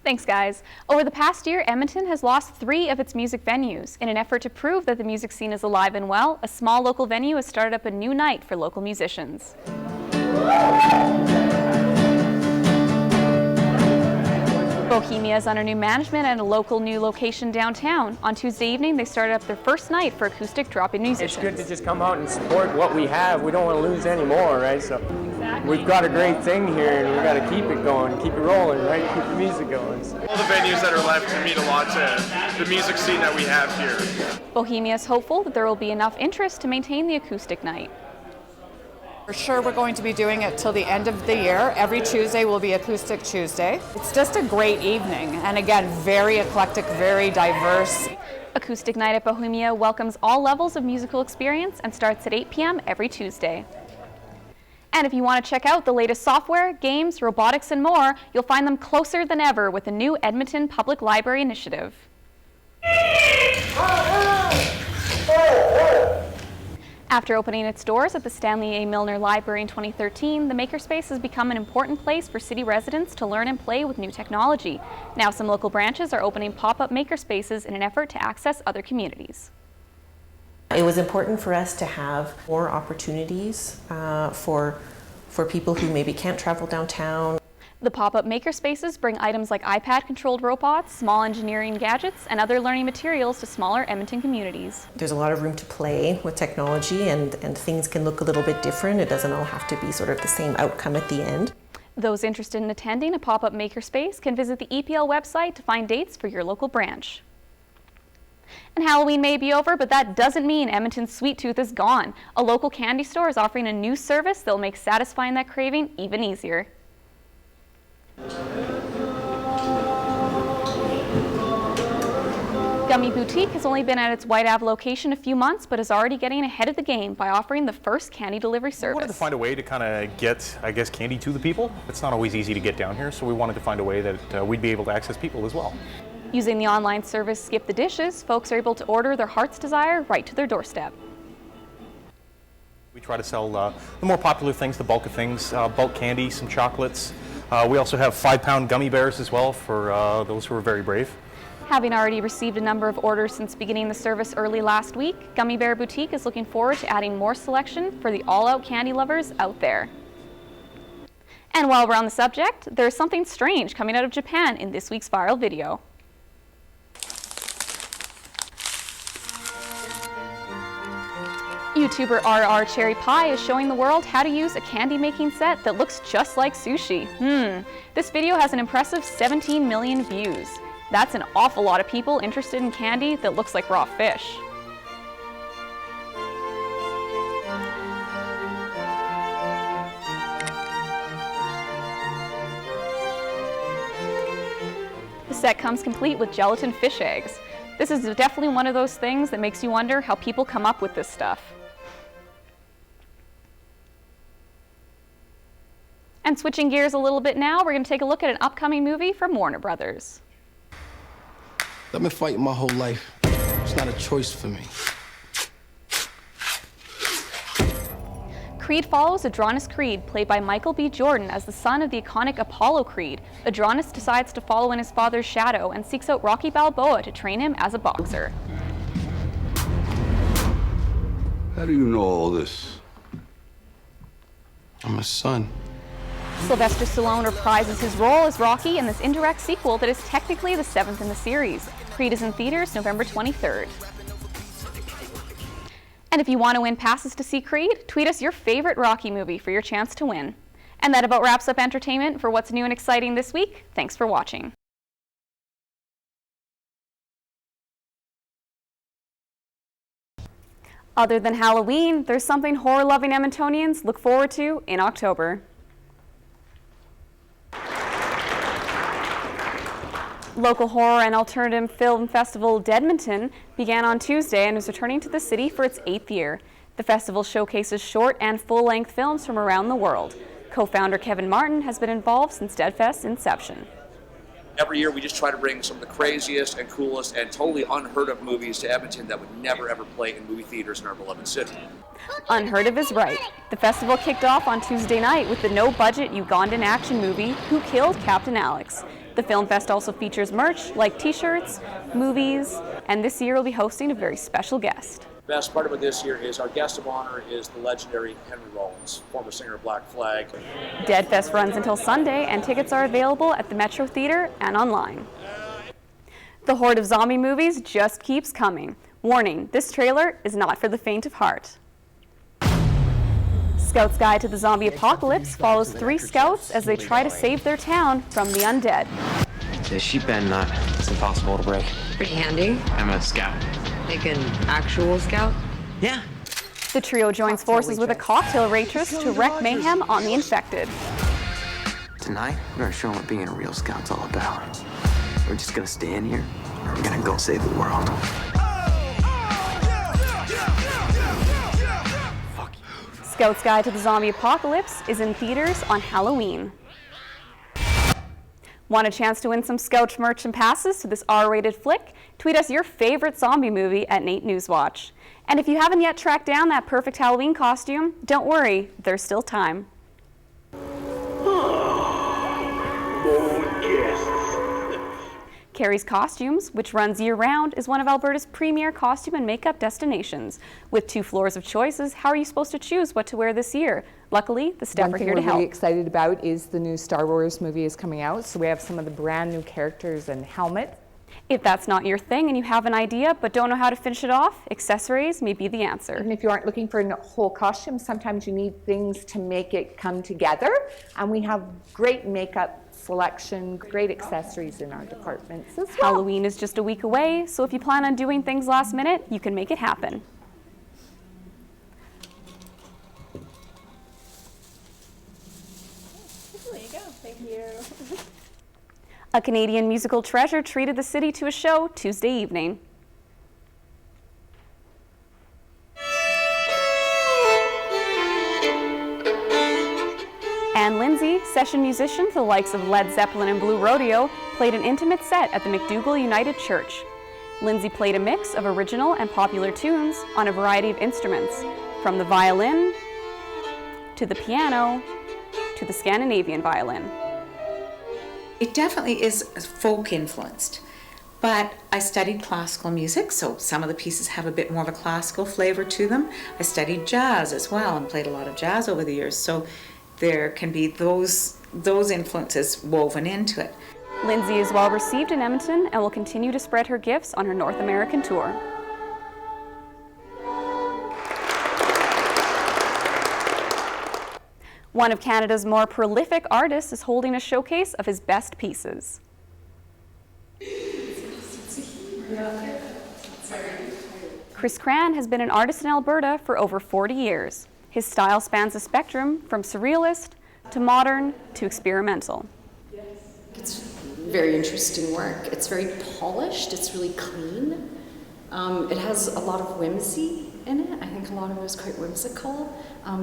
Thanks, guys. Over the past year, Edmonton has lost 3 of its music venues. In an effort to prove that the music scene is alive and well, a small local venue has started up a new night for local musicians. Bohemia is under new management at a local new location downtown. On Tuesday evening, they started up their first night for acoustic drop-in musicians. It's good to just come out and support what we have. We don't want to lose any more, right? So we've got a great thing here, and we've got to keep it going, keep it rolling, right? Keep the music going. So. All the venues that are left to mean a lot to the music scene that we have here. Bohemia is hopeful that there will be enough interest to maintain the acoustic night. For sure, we're going to be doing it till the end of the year. Every Tuesday will be Acoustic Tuesday. It's just a great evening, and again, very eclectic, very diverse. Acoustic Night at Bohemia welcomes all levels of musical experience and starts at 8 p.m. every Tuesday. And if you want to check out the latest software, games, robotics, and more, you'll find them closer than ever with the new Edmonton Public Library Initiative. After opening its doors at the Stanley A. Milner Library in 2013, the Makerspace has become an important place for city residents to learn and play with new technology. Now some local branches are opening pop-up makerspaces in an effort to access other communities. It was important for us to have more opportunities for people who maybe can't travel downtown. The pop-up makerspaces bring items like iPad-controlled robots, small engineering gadgets, and other learning materials to smaller Edmonton communities. There's a lot of room to play with technology, and things can look a little bit different. It doesn't all have to be sort of the same outcome at the end. Those interested in attending a pop-up makerspace can visit the EPL website to find dates for your local branch. And Halloween may be over, but that doesn't mean Edmonton's sweet tooth is gone. A local candy store is offering a new service that will make satisfying that craving even easier. Gummy Boutique has only been at its White Ave location a few months, but is already getting ahead of the game by offering the first candy delivery service. We wanted to find a way to kind of get, I guess, candy to the people. It's not always easy to get down here, so we wanted to find a way that we'd be able to access people as well. Using the online service Skip the Dishes, folks are able to order their heart's desire right to their doorstep. We try to sell the more popular things, the bulk of things, bulk candy, some chocolates. We also have 5-pound gummy bears as well for those who are very brave. Having already received a number of orders since beginning the service early last week, Gummy Bear Boutique is looking forward to adding more selection for the all-out candy lovers out there. And while we're on the subject, there's something strange coming out of Japan in this week's viral video. YouTuber RR Cherry Pie is showing the world how to use a candy making set that looks just like sushi. This video has an impressive 17 million views. That's an awful lot of people interested in candy that looks like raw fish. The set comes complete with gelatin fish eggs. This is definitely one of those things that makes you wonder how people come up with this stuff. And switching gears a little bit now, we're going to take a look at an upcoming movie from Warner Brothers. I've been fighting my whole life. It's not a choice for me. Creed follows Adonis Creed, played by Michael B. Jordan, as the son of the iconic Apollo Creed. Adonis decides to follow in his father's shadow and seeks out Rocky Balboa to train him as a boxer. How do you know all this? I'm a son. Sylvester Stallone reprises his role as Rocky in this indirect sequel that is technically the 7th in the series. Creed is in theaters November 23rd. And if you want to win passes to see Creed, tweet us your favorite Rocky movie for your chance to win. And that about wraps up entertainment for what's new and exciting this week. Thanks for watching. Other than Halloween, there's something horror-loving Edmontonians look forward to in October. Local horror and alternative film festival Deadmonton began on Tuesday and is returning to the city for its 8th year. The festival showcases short and full-length films from around the world. Co-founder Kevin Martin has been involved since Deadfest's inception. Every year we just try to bring some of the craziest and coolest and totally unheard of movies to Edmonton that would never ever play in movie theaters in our beloved city. Unheard of is right. The festival kicked off on Tuesday night with the no-budget Ugandan action movie Who Killed Captain Alex. The Film Fest also features merch like t-shirts, movies, and this year we'll be hosting a very special guest. Best part about this year is our guest of honor is the legendary Henry Rollins, former singer of Black Flag. Dead Fest runs until Sunday, and tickets are available at the Metro Theater and online. The horde of zombie movies just keeps coming. Warning, this trailer is not for the faint of heart. Scout's Guide to the Zombie Apocalypse follows 3 scouts as they try to save their town from the undead. The sheep bend nut. It's impossible to break. Pretty handy. I'm a scout. Like an actual scout? Yeah. The trio joins forces with a cocktail waitress to wreak mayhem on the infected. Tonight, we're gonna show them what being a real scout's all about. We're just gonna stay in here, or we're gonna go save the world. Scout's Guide to the Zombie Apocalypse is in theaters on Halloween. Want a chance to win some Scout merch and passes to this R-rated flick? Tweet us your favorite zombie movie at Nate Newswatch. And if you haven't yet tracked down that perfect Halloween costume, don't worry, there's still time. Carrie's Costumes, which runs year-round, is one of Alberta's premier costume and makeup destinations. With 2 floors of choices, how are you supposed to choose what to wear this year? Luckily, the staff are here to help. One thing we're really excited about is the new Star Wars movie is coming out, so we have some of the brand new characters and helmets. If that's not your thing and you have an idea but don't know how to finish it off, accessories may be the answer. Even if you aren't looking for a whole costume, sometimes you need things to make it come together, and we have great makeup selection, great accessories in our departments as well. Halloween is just a week away, so if you plan on doing things last minute, you can make it happen. There you go. Thank you. A Canadian musical treasure treated the city to a show Tuesday evening. Ann Lindsay, session musician for the likes of Led Zeppelin and Blue Rodeo, played an intimate set at the McDougall United Church. Lindsay played a mix of original and popular tunes on a variety of instruments, from the violin, to the piano, to the Scandinavian violin. It definitely is folk influenced, but I studied classical music, so some of the pieces have a bit more of a classical flavor to them. I studied jazz as well and played a lot of jazz over the years, so there can be those influences woven into it. Lindsay is well received in Edmonton and will continue to spread her gifts on her North American tour. One of Canada's more prolific artists is holding a showcase of his best pieces. Chris Cran has been an artist in Alberta for over 40 years. His style spans a spectrum from surrealist to modern to experimental. It's very interesting work. It's very polished, it's really clean. It has a lot of whimsy in it. I think a lot of it is quite whimsical,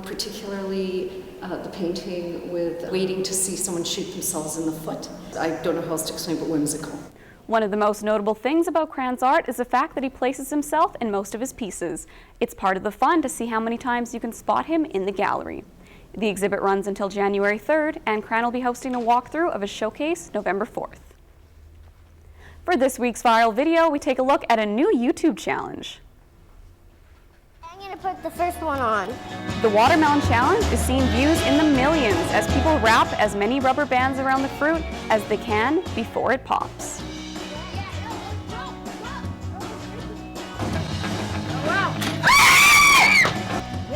particularly the painting with waiting to see someone shoot themselves in the foot. I don't know how else to explain, but whimsical. One of the most notable things about Cran's art is the fact that he places himself in most of his pieces. It's part of the fun to see how many times you can spot him in the gallery. The exhibit runs until January 3rd, and Cran will be hosting a walkthrough of his showcase November 4th. For this week's viral video, we take a look at a new YouTube challenge. I'm going to put the first one on. The Watermelon Challenge is seeing views in the millions as people wrap as many rubber bands around the fruit as they can before it pops.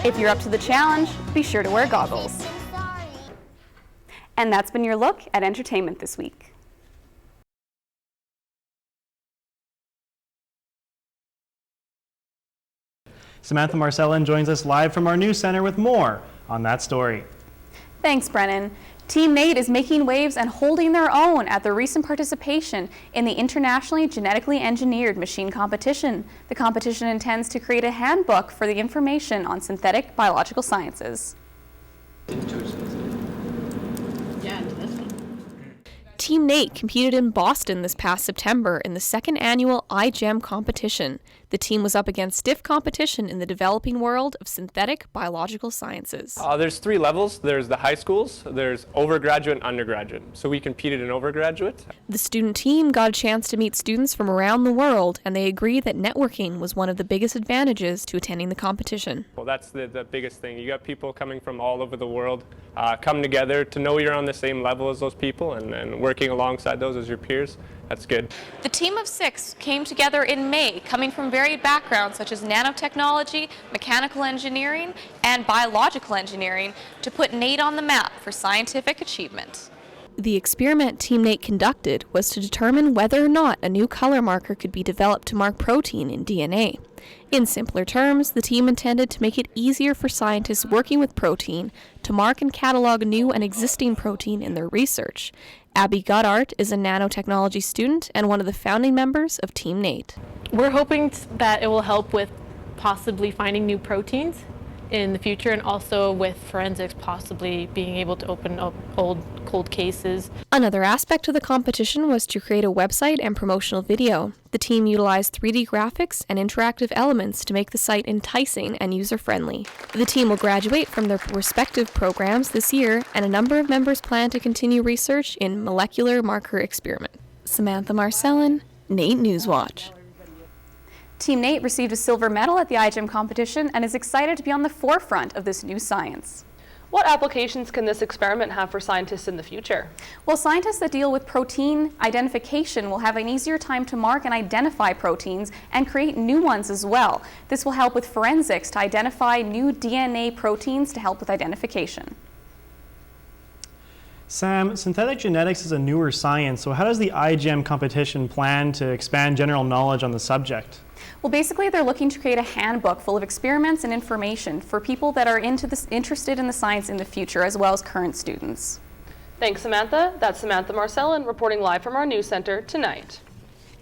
If you're up to the challenge, be sure to wear goggles. And that's been your look at entertainment this week. Samantha Marcellin joins us live from our news center with more on that story. Thanks, Brennan. Team Nate is making waves and holding their own at their recent participation in the internationally genetically engineered machine competition. The competition intends to create a handbook for the information on synthetic biological sciences. Team Nate competed in Boston this past September in the second annual iGEM competition. The team was up against stiff competition in the developing world of synthetic biological sciences. There's 3 levels. There's the high schools, there's overgraduate and undergraduate. So we competed in overgraduate. The student team got a chance to meet students from around the world, and they agreed that networking was one of the biggest advantages to attending the competition. Well, that's the biggest thing. You got people coming from all over the world, come together to know you're on the same level as those people and working alongside those as your peers. That's good. The team of 6 came together in May, coming from varied backgrounds such as nanotechnology, mechanical engineering, and biological engineering to put NATE on the map for scientific achievement. The experiment Team NATE conducted was to determine whether or not a new color marker could be developed to mark protein in DNA. In simpler terms, the team intended to make it easier for scientists working with protein to mark and catalog new and existing protein in their research. Abby Goddard is a nanotechnology student and one of the founding members of Team NATE. We're hoping that it will help with possibly finding new proteins in the future, and also with forensics possibly being able to open up old cold cases. Another aspect of the competition was to create a website and promotional video. The team utilized 3D graphics and interactive elements to make the site enticing and user-friendly. The team will graduate from their respective programs this year, and a number of members plan to continue research in molecular marker experiment. Samantha Marcellin, NATE Newswatch. Team NATE received a silver medal at the iGEM competition and is excited to be on the forefront of this new science. What applications can this experiment have for scientists in the future? Well, scientists that deal with protein identification will have an easier time to mark and identify proteins and create new ones as well. This will help with forensics to identify new DNA proteins to help with identification. Sam, synthetic genetics is a newer science, so how does the iGEM competition plan to expand general knowledge on the subject? Well, basically, they're looking to create a handbook full of experiments and information for people that are interested in the science in the future, as well as current students. Thanks, Samantha. That's Samantha Marcellin reporting live from our news center tonight.